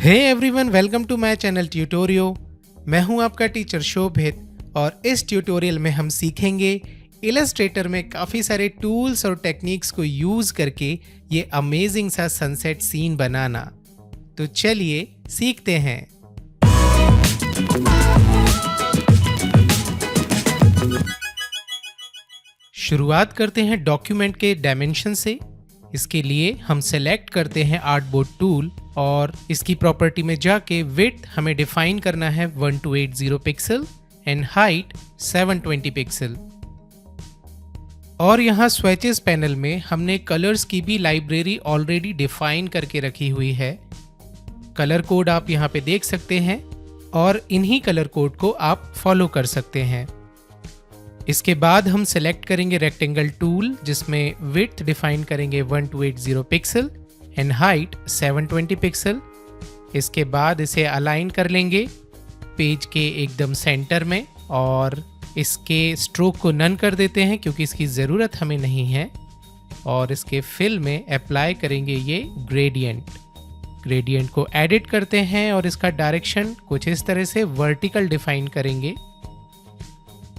Hey everyone, welcome to my channel ट्यूटोरियो। मैं हूं आपका टीचर शोभित और इस ट्यूटोरियल में हम सीखेंगे इलस्ट्रेटर में काफ़ी सारे टूल्स और टेक्निक्स को यूज़ करके ये अमेजिंग सा सनसेट सीन बनाना। तो चलिए सीखते हैं। शुरुआत करते हैं डॉक्यूमेंट के डायमेंशन से। इसके लिए हम सेलेक्ट करते हैं आर्टबोर्ड टूल और इसकी प्रॉपर्टी में जाके विड्थ हमें डिफाइन करना है 1280 पिक्सल एंड हाइट 720 पिक्सल। और यहाँ स्विचेस पैनल में हमने कलर्स की भी लाइब्रेरी ऑलरेडी डिफाइन करके रखी हुई है। कलर कोड आप यहाँ पे देख सकते हैं और इन्हीं कलर कोड को आप फॉलो कर सकते हैं। इसके बाद हम सेलेक्ट करेंगे रेक्टेंगल टूल जिसमें विड्थ डिफाइन करेंगे 1280 पिक्सल एंड हाइट 720 पिक्सल। इसके बाद इसे अलाइन कर लेंगे पेज के एकदम सेंटर में और इसके स्ट्रोक को नन कर देते हैं क्योंकि इसकी ज़रूरत हमें नहीं है। और इसके फिल में अप्लाई करेंगे ये ग्रेडियंट को एडिट करते हैं और इसका डायरेक्शन कुछ इस तरह से वर्टिकल डिफाइन करेंगे।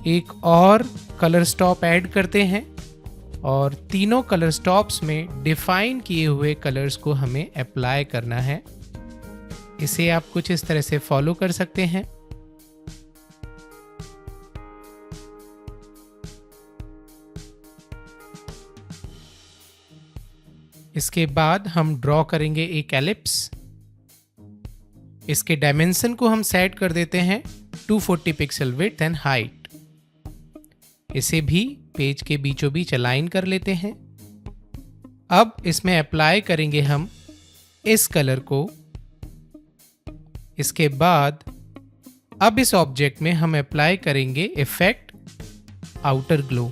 एक और कलर स्टॉप ऐड करते हैं और तीनों कलर स्टॉप्स में डिफाइन किए हुए कलर्स को हमें अप्लाई करना है। इसे आप कुछ इस तरह से फॉलो कर सकते हैं। इसके बाद हम ड्रॉ करेंगे एक एलिप्स। इसके डायमेंशन को हम सेट कर देते हैं 240 पिक्सल विड्थ एंड हाइट। इसे भी पेज के बीचों बीच अलाइन कर लेते हैं। अब इसमें अप्लाई करेंगे हम इस कलर को। इसके बाद अब इस ऑब्जेक्ट में हम अप्लाई करेंगे effect outer glow.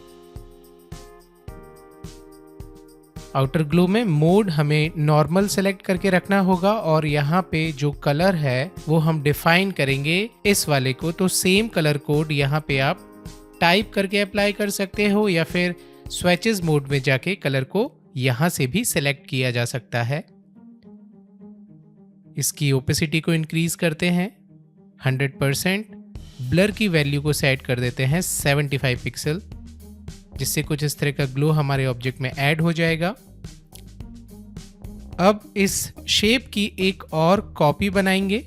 Outer glow में मोड हमें नॉर्मल सेलेक्ट करके रखना होगा और यहाँ पे जो कलर है वो हम डिफाइन करेंगे इस वाले को। तो सेम कलर कोड यहाँ पे आप टाइप करके अप्लाई कर सकते हो या फिर स्विचेस मोड में जाके कलर को यहां से भी सेलेक्ट किया जा सकता है। इसकी ओपेसिटी को इंक्रीज करते हैं 100%। ब्लर की वैल्यू को सेट कर देते हैं 75 पिक्सल, जिससे कुछ इस तरह का ग्लो हमारे ऑब्जेक्ट में ऐड हो जाएगा। अब इस शेप की एक और कॉपी बनाएंगे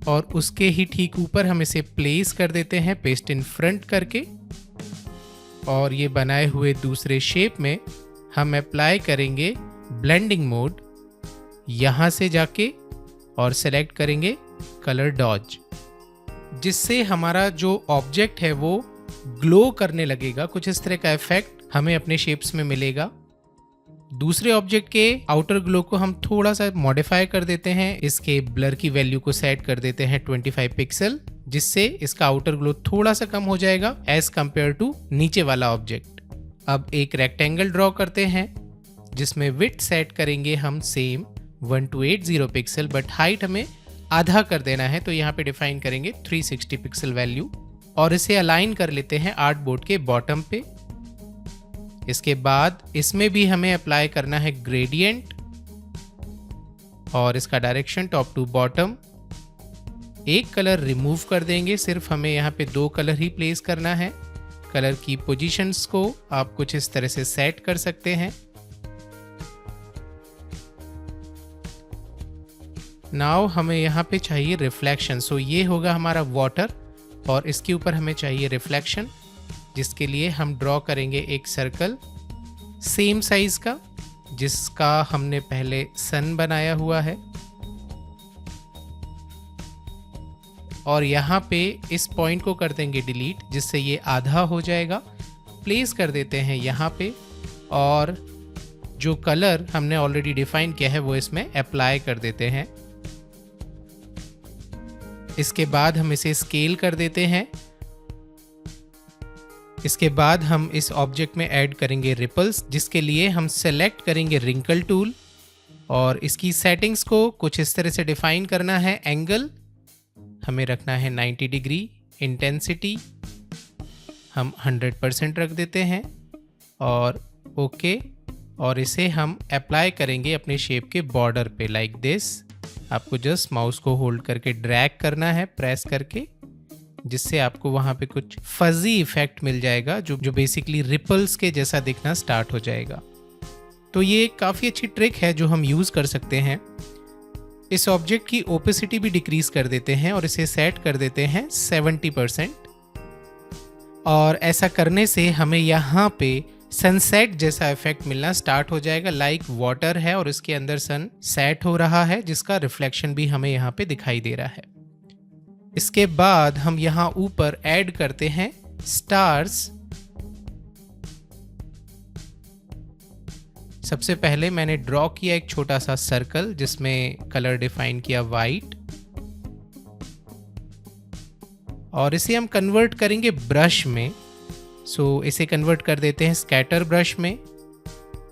और उसके ही ठीक ऊपर हम इसे प्लेस कर देते हैं पेस्ट इन फ्रंट करके। और ये बनाए हुए दूसरे शेप में हम अप्लाई करेंगे ब्लेंडिंग मोड यहाँ से जाके और सेलेक्ट करेंगे कलर डॉज, जिससे हमारा जो ऑब्जेक्ट है वो ग्लो करने लगेगा। कुछ इस तरह का इफेक्ट हमें अपने शेप्स में मिलेगा। दूसरे ऑब्जेक्ट के आउटर ग्लो को हम थोड़ा सा मॉडिफाई कर देते हैं। इसके ब्लर की वैल्यू को सेट कर देते हैं 25 पिक्सल, जिससे इसका आउटर ग्लो थोड़ा सा कम हो जाएगा एज कंपेयर टू नीचे वाला ऑब्जेक्ट। अब एक रेक्टेंगल ड्रॉ करते हैं जिसमें विड्थ सेट करेंगे हम सेम 1280 पिक्सल, बट हाइट हमें आधा कर देना है। तो यहाँ पे डिफाइन करेंगे 360 पिक्सल वैल्यू और इसे अलाइन कर लेते हैं आर्टबोर्ड के बॉटम पे। इसके बाद इसमें भी हमें अप्लाई करना है ग्रेडियंट और इसका डायरेक्शन टॉप टू बॉटम। एक कलर रिमूव कर देंगे, सिर्फ हमें यहाँ पे 2 कलर ही प्लेस करना है। कलर की पोजीशंस को आप कुछ इस तरह से सेट कर सकते हैं। नाउ हमें यहाँ पे चाहिए रिफ्लेक्शन, सो ये होगा हमारा वाटर और इसके ऊपर हमें चाहिए रिफ्लेक्शन, जिसके लिए हम ड्रॉ करेंगे एक सर्कल सेम साइज का जिसका हमने पहले सन बनाया हुआ है। और यहाँ पे इस पॉइंट को कर देंगे डिलीट, जिससे ये आधा हो जाएगा। प्लेस कर देते हैं यहाँ पे और जो कलर हमने ऑलरेडी डिफाइन किया है वो इसमें अप्लाई कर देते हैं। इसके बाद हम इसे स्केल कर देते हैं। इसके बाद हम इस ऑब्जेक्ट में ऐड करेंगे रिपल्स, जिसके लिए हम सेलेक्ट करेंगे रिंकल टूल और इसकी सेटिंग्स को कुछ इस तरह से डिफाइन करना है। एंगल हमें रखना है 90 डिग्री, इंटेंसिटी हम 100% रख देते हैं और ओके। और इसे हम अप्लाई करेंगे अपने शेप के बॉर्डर पे लाइक दिस। आपको जस्ट माउस को होल्ड करके ड्रैग करना है, प्रेस करके, जिससे आपको वहाँ पे कुछ फजी इफेक्ट मिल जाएगा जो बेसिकली रिपल्स के जैसा दिखना स्टार्ट हो जाएगा। तो ये काफ़ी अच्छी ट्रिक है जो हम यूज़ कर सकते हैं। इस ऑब्जेक्ट की ओपेसिटी भी डिक्रीज कर देते हैं और इसे सेट कर देते हैं 70%। और ऐसा करने से हमें यहाँ पे सनसेट जैसा इफेक्ट मिलना स्टार्ट हो जाएगा, लाइक वाटर है और इसके अंदर सन सेट हो रहा है, जिसका रिफ्लेक्शन भी हमें यहाँ पे दिखाई दे रहा है। इसके बाद हम यहाँ ऊपर ऐड करते हैं स्टार्स। सबसे पहले मैंने ड्रॉ किया एक छोटा सा सर्कल जिसमें कलर डिफाइन किया वाइट, और इसे हम कन्वर्ट करेंगे ब्रश में। सो इसे कन्वर्ट कर देते हैं स्कैटर ब्रश में।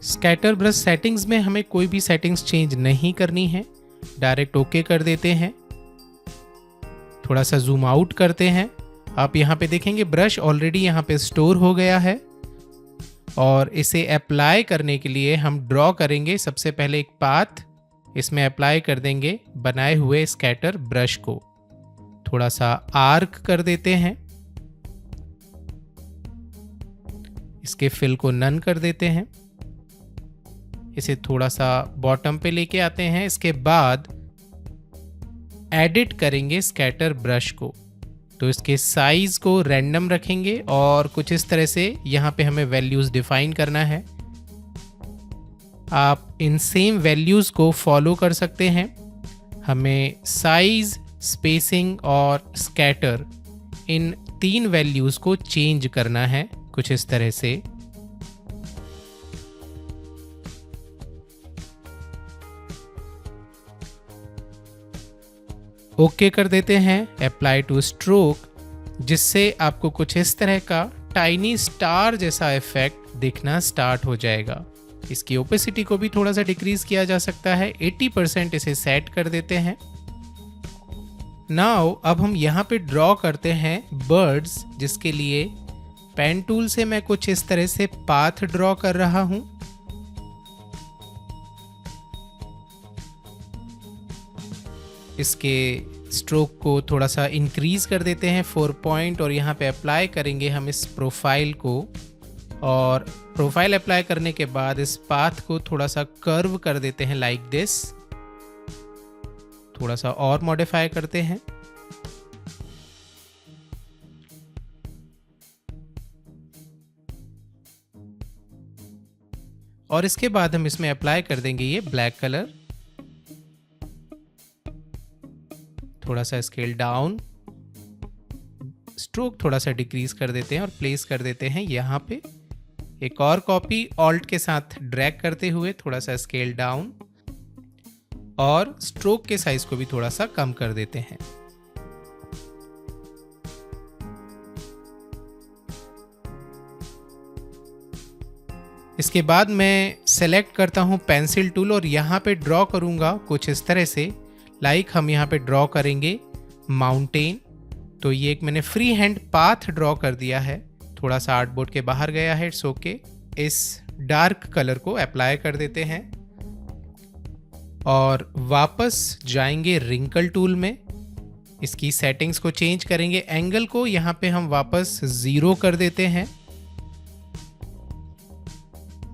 स्कैटर ब्रश सेटिंग्स में हमें कोई भी सेटिंग्स चेंज नहीं करनी है, डायरेक्ट ओके कर देते हैं। थोड़ा सा जूम आउट करते हैं। आप यहाँ पे देखेंगे ब्रश ऑलरेडी यहाँ पे स्टोर हो गया है, और इसे अप्लाई करने के लिए हम ड्रॉ करेंगे सबसे पहले एक पाथ, इसमें अप्लाई कर देंगे बनाए हुए स्कैटर ब्रश को। थोड़ा सा आर्क कर देते हैं, इसके फिल को नन कर देते हैं, इसे थोड़ा सा बॉटम पे लेके आते हैं। इसके बाद एडिट करेंगे स्कैटर ब्रश को, तो इसके साइज को रैंडम रखेंगे और कुछ इस तरह से यहाँ पे हमें वैल्यूज डिफाइन करना है। आप इन सेम वैल्यूज को फॉलो कर सकते हैं। हमें साइज, स्पेसिंग और स्कैटर, इन 3 वैल्यूज को चेंज करना है कुछ इस तरह से। ओके कर देते हैं, अप्लाई टू स्ट्रोक, जिससे आपको कुछ इस तरह का टाइनी स्टार जैसा इफेक्ट दिखना स्टार्ट हो जाएगा। इसकी ओपेसिटी को भी थोड़ा सा डिक्रीज किया जा सकता है, 80% इसे सेट कर देते हैं। नाउ अब हम यहाँ पे ड्रॉ करते हैं बर्ड्स, जिसके लिए पेन टूल से मैं कुछ इस तरह से पाथ ड्रॉ कर रहा हूँ। इसके स्ट्रोक को थोड़ा सा इंक्रीज कर देते हैं 4 पॉइंट, और यहाँ पे अप्लाई करेंगे हम इस प्रोफाइल को। और प्रोफाइल अप्लाई करने के बाद इस पाथ को थोड़ा सा कर्व कर देते हैं लाइक दिस। थोड़ा सा और मॉडिफाई करते हैं। और इसके बाद हम इसमें अप्लाई कर देंगे ये ब्लैक कलर। थोड़ा सा स्केल डाउन, स्ट्रोक थोड़ा सा डिक्रीज कर देते हैं और प्लेस कर देते हैं यहाँ पे। एक और कॉपी ऑल्ट के साथ ड्रैग करते हुए थोड़ा सा स्केल डाउन, और स्ट्रोक के साइज को भी थोड़ा सा कम कर देते हैं। इसके बाद मैं सेलेक्ट करता हूं पेंसिल टूल और यहाँ पे ड्रॉ करूंगा कुछ इस तरह से, लाइक हम यहाँ पे ड्रॉ करेंगे माउंटेन। तो ये एक मैंने फ्री हैंड पाथ ड्रॉ कर दिया है, थोड़ा सा आर्टबोर्ड के बाहर गया है, इट्स ओके। इस डार्क कलर को अप्लाई कर देते हैं और वापस जाएंगे रिंकल टूल में। इसकी सेटिंग्स को चेंज करेंगे, एंगल को यहाँ पे हम वापस 0 कर देते हैं,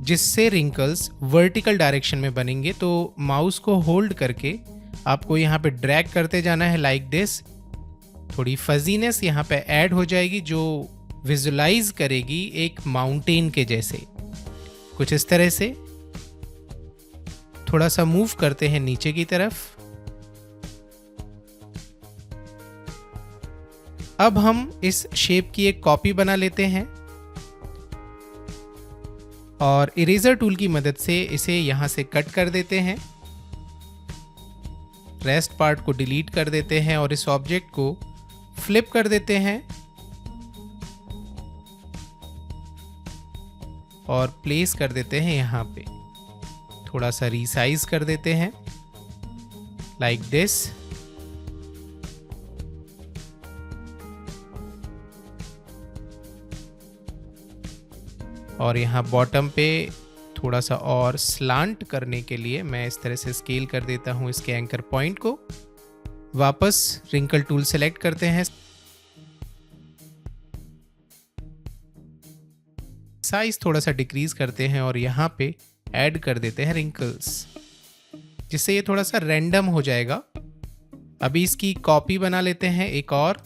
जिससे रिंकल्स वर्टिकल डायरेक्शन में बनेंगे। तो माउस को होल्ड करके आपको यहाँ पे ड्रैग करते जाना है लाइक दिस। थोड़ी फजीनेस यहाँ पे ऐड हो जाएगी जो विजुलाइज करेगी एक माउंटेन के जैसे, कुछ इस तरह से। थोड़ा सा मूव करते हैं नीचे की तरफ। अब हम इस शेप की एक कॉपी बना लेते हैं और इरेजर टूल की मदद से इसे यहां से कट कर देते हैं। रेस्ट पार्ट को डिलीट कर देते हैं और इस ऑब्जेक्ट को फ्लिप कर देते हैं और प्लेस कर देते हैं यहाँ पे। थोड़ा सा रीसाइज कर देते हैं लाइक दिस। और यहाँ बॉटम पे थोड़ा सा और स्लांट करने के लिए मैं इस तरह से स्केल कर देता हूँ इसके एंकर पॉइंट को। वापस रिंकल टूल सेलेक्ट करते हैं, साइज थोड़ा सा डिक्रीज करते हैं और यहाँ पे ऐड कर देते हैं रिंकल्स, जिससे ये थोड़ा सा रैंडम हो जाएगा। अभी इसकी कॉपी बना लेते हैं एक और,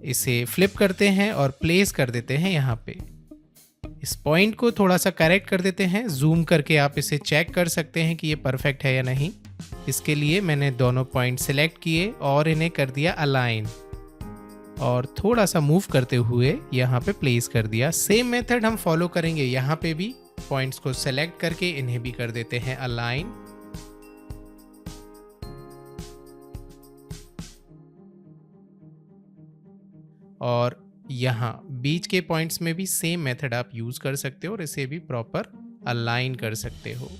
इसे फ्लिप करते हैं और प्लेस कर देते हैं यहाँ पे। इस पॉइंट को थोड़ा सा करेक्ट कर देते हैं, जूम करके आप इसे चेक कर सकते हैं कि ये परफेक्ट है या नहीं। इसके लिए मैंने दोनों पॉइंट सेलेक्ट किए और इन्हें कर दिया अलाइन और थोड़ा सा मूव करते हुए यहाँ पे प्लेस कर दिया। सेम मेथड हम फॉलो करेंगे यहाँ पे भी, पॉइंट्स को सेलेक्ट करके इन्हें भी कर देते हैं अलाइन। और यहाँ बीच के पॉइंट्स में भी सेम मेथड आप यूज कर सकते हो और इसे भी प्रॉपर अलाइन कर सकते हो।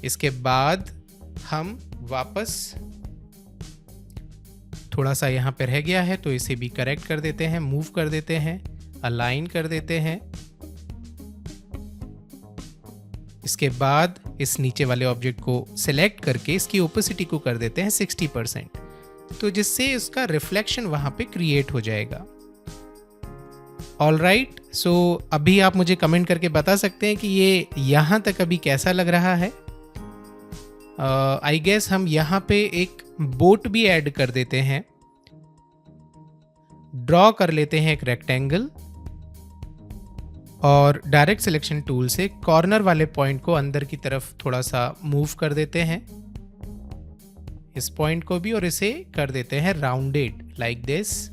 इसके बाद हम वापस, थोड़ा सा यहाँ पे रह गया है तो इसे भी करेक्ट कर देते हैं, मूव कर देते हैं, अलाइन कर देते हैं। इसके बाद इस नीचे वाले ऑब्जेक्ट को सिलेक्ट करके इसकी ओपेसिटी को कर देते हैं 60%, तो जिससे इसका रिफ्लेक्शन वहां पे क्रिएट हो जाएगा। ऑल राइट, सो अभी आप मुझे कमेंट करके बता सकते हैं कि ये यहां तक अभी कैसा लग रहा है। आई गेस हम यहाँ पे एक बोट भी ऐड कर देते हैं। ड्रॉ कर लेते हैं एक रेक्टेंगल और डायरेक्ट सिलेक्शन टूल से कॉर्नर वाले पॉइंट को अंदर की तरफ थोड़ा सा मूव कर देते हैं, इस पॉइंट को भी, और इसे कर देते हैं राउंडेड लाइक दिस।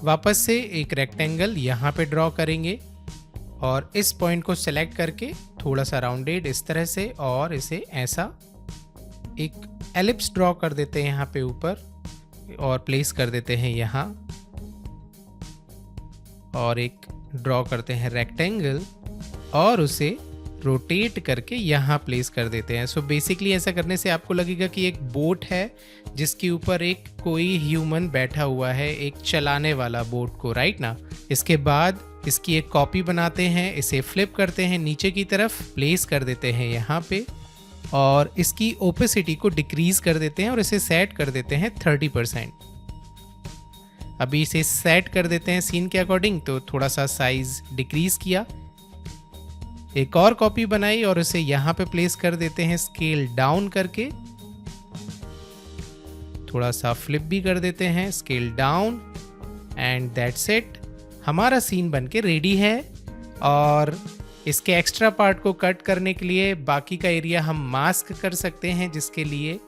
वापस से एक रेक्टेंगल यहाँ पे ड्रॉ करेंगे और इस पॉइंट को सेलेक्ट करके थोड़ा सा राउंडेड इस तरह से, और इसे ऐसा एक एलिप्स ड्रॉ कर देते हैं यहाँ पे ऊपर और प्लेस कर देते हैं यहाँ, और एक ड्रॉ करते हैं रेक्टेंगल और उसे रोटेट करके यहाँ प्लेस कर देते हैं। सो बेसिकली ऐसा करने से आपको लगेगा कि एक बोट है जिसके ऊपर एक कोई ह्यूमन बैठा हुआ है, एक चलाने वाला बोट को, राइट ना। इसके बाद इसकी एक कॉपी बनाते हैं, इसे फ्लिप करते हैं नीचे की तरफ, प्लेस कर देते हैं यहाँ पे और इसकी ओपेसिटी को डिक्रीज कर देते हैं और इसे सेट कर देते हैं 30%। अभी इसे सेट कर देते हैं सीन के अकॉर्डिंग, तो थोड़ा सा साइज डिक्रीज किया। एक और कॉपी बनाई और इसे यहाँ पे प्लेस कर देते हैं स्केल डाउन करके, थोड़ा सा फ्लिप भी कर देते हैं, scale down, and that's it. हमारा सीन बनके रेडी है। और इसके एक्स्ट्रा पार्ट को कट करने के लिए बाकी का एरिया हम मास्क कर सकते हैं, जिसके लिए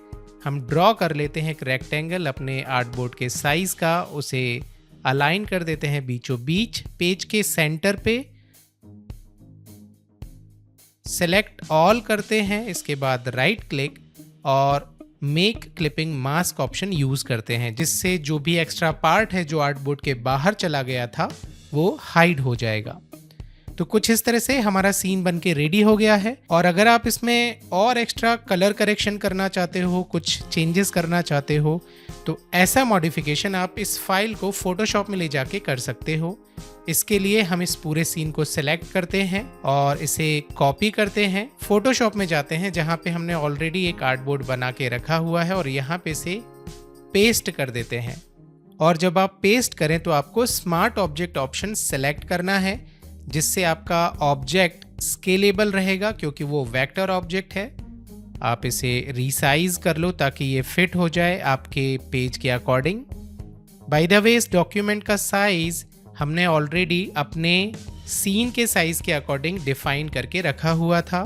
हम ड्रॉ कर लेते हैं एक रेक्टेंगल अपने आर्टबोर्ड के साइज का, उसे अलाइन कर देते हैं बीचों बीच पेज के सेंटर पे, सेलेक्ट ऑल करते हैं। इसके बाद राइट क्लिक और make clipping mask option use करते हैं, जिससे जो भी एक्स्ट्रा पार्ट है जो आर्टबोर्ड के बाहर चला गया था वो हाइड हो जाएगा। तो कुछ इस तरह से हमारा सीन बनके रेडी हो गया है। और अगर आप इसमें और एक्स्ट्रा कलर करेक्शन करना चाहते हो, कुछ चेंजेस करना चाहते हो, तो ऐसा मॉडिफिकेशन आप इस फाइल को फोटोशॉप में ले जाके कर सकते हो। इसके लिए हम इस पूरे सीन को सेलेक्ट करते हैं और इसे कॉपी करते हैं, फोटोशॉप में जाते हैं जहाँ पे हमने ऑलरेडी एक आर्टबोर्ड बना के रखा हुआ है और यहाँ पे से पेस्ट कर देते हैं। और जब आप पेस्ट करें तो आपको स्मार्ट ऑब्जेक्ट ऑप्शन सेलेक्ट करना है, जिससे आपका ऑब्जेक्ट स्केलेबल रहेगा क्योंकि वो वेक्टर ऑब्जेक्ट है। आप इसे रीसाइज कर लो ताकि ये फिट हो जाए आपके पेज के अकॉर्डिंग। बाय द वे, इस डॉक्यूमेंट का साइज हमने ऑलरेडी अपने सीन के साइज के अकॉर्डिंग डिफाइन करके रखा हुआ था।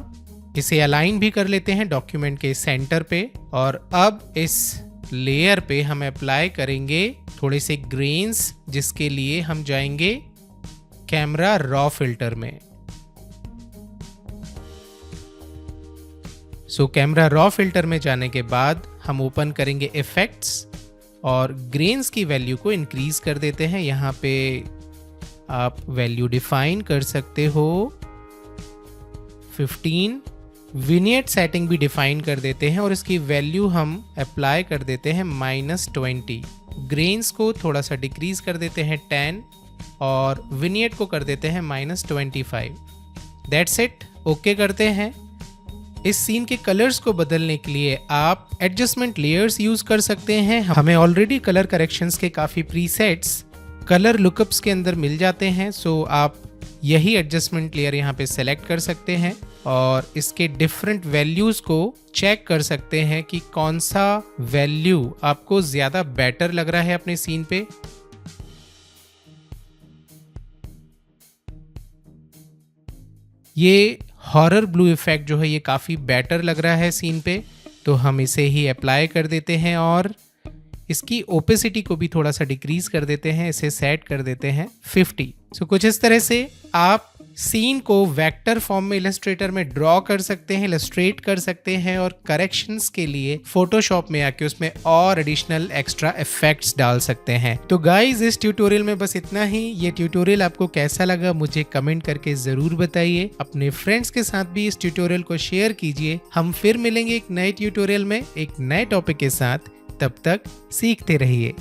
इसे अलाइन भी कर लेते हैं डॉक्यूमेंट के सेंटर पे। और अब इस लेयर पे हम अप्लाई करेंगे थोड़े से ग्रेन्स, जिसके लिए हम जाएंगे कैमरा रॉ फिल्टर में। सो कैमरा रॉ फिल्टर में जाने के बाद हम ओपन करेंगे इफेक्ट्स और ग्रेन्स की वैल्यू को इंक्रीज कर देते हैं। यहाँ पे आप वैल्यू डिफाइन कर सकते हो 15। विनियट सेटिंग भी डिफाइन कर देते हैं और इसकी वैल्यू हम अप्लाई कर देते हैं -20। ग्रेन्स को थोड़ा सा डिक्रीज कर देते हैं 10 और विनियट को कर देते हैं -25। दैट्स इट, ओके करते हैं। इस सीन के कलर्स को बदलने के लिए आप एडजस्टमेंट लेयर्स यूज कर सकते हैं। हमें ऑलरेडी कलर करेक्शंस के काफ़ी प्रीसेट्स कलर लुकअप्स के अंदर मिल जाते हैं, सो आप यही एडजस्टमेंट लेयर यहाँ पे सेलेक्ट कर सकते हैं और इसके डिफरेंट वैल्यूज़ को चेक कर सकते हैं कि कौन सा वैल्यू आपको ज़्यादा बेटर लग रहा है अपने सीन पे। ये हॉरर ब्लू इफेक्ट जो है ये काफ़ी बेटर लग रहा है सीन पे, तो हम इसे ही अप्लाई कर देते हैं और इसकी ओपेसिटी को भी थोड़ा सा डिक्रीज कर देते हैं, इसे सेट कर देते हैं 50। सो कुछ इस तरह से आप सीन को वेक्टर फॉर्म में इलस्ट्रेटर में ड्रॉ कर सकते हैं, इलस्ट्रेट कर सकते हैं और करेक्शंस के लिए फोटोशॉप में आके उसमें और एडिशनल एक्स्ट्रा इफेक्ट्स डाल सकते हैं। तो गाइज इस ट्यूटोरियल में बस इतना ही। ये ट्यूटोरियल आपको कैसा लगा मुझे कमेंट करके जरूर बताइए। अपने फ्रेंड्स के साथ भी इस ट्यूटोरियल को शेयर कीजिए। हम फिर मिलेंगे एक नए ट्यूटोरियल में एक नए टॉपिक के साथ। तब तक सीखते रहिए।